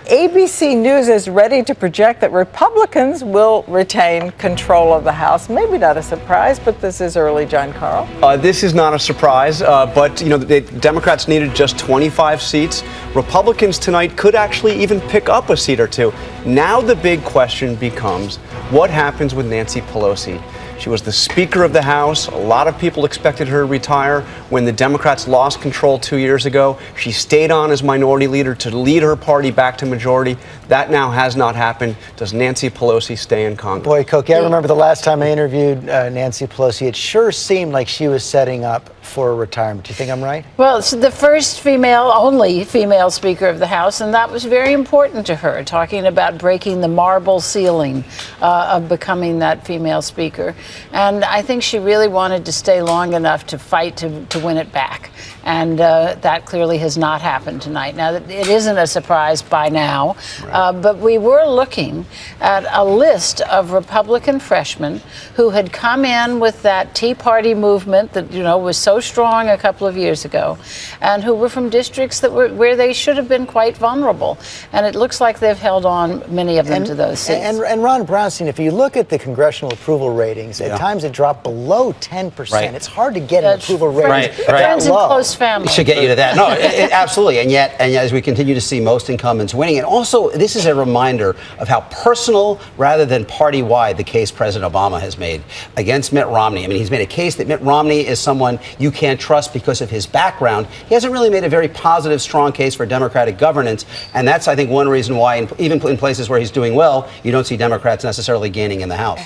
ABC News is ready to project that Republicans will retain control of the House. Maybe not a surprise, but this is early, John Carl. This is not a surprise, but the Democrats needed just 25 seats. Republicans tonight could actually even pick up a seat or two. Now the big question becomes, what happens with Nancy Pelosi? She was the Speaker of the House. A lot of people expected her to retire when the Democrats lost control 2 years ago. She stayed on as minority leader to lead her party back to majority. That now has not happened. Does Nancy Pelosi stay in Congress? Boy, Cokie, I remember the last time I interviewed Nancy Pelosi. It sure seemed like she was setting up for retirement. Do you think I'm right? Well, it's the first only female Speaker of the House, and that was very important to her, talking about breaking the marble ceiling of becoming that female Speaker. And I think she really wanted to stay long enough to fight to win it back. And that clearly has not happened tonight. Now, it isn't a surprise by now, but we were looking at a list of Republican freshmen who had come in with that Tea Party movement that, was so strong a couple of years ago, and who were from districts that where they should have been quite vulnerable. And it looks like they've held on, many of them, to those seats. And Ron Brownstein, if you look at the congressional approval ratings, at times it dropped below 10%. Right. It's hard to get an approval rating Friends and close family. It should get you to that. No, absolutely. And yet, as we continue to see most incumbents winning, and also this is a reminder of how personal rather than party-wide the case President Obama has made against Mitt Romney. I mean, he's made a case that Mitt Romney is someone you can't trust because of his background. He hasn't really made a very positive, strong case for Democratic governance. And that's, I think, one reason why, even in places where he's doing well, you don't see Democrats necessarily gaining in the House.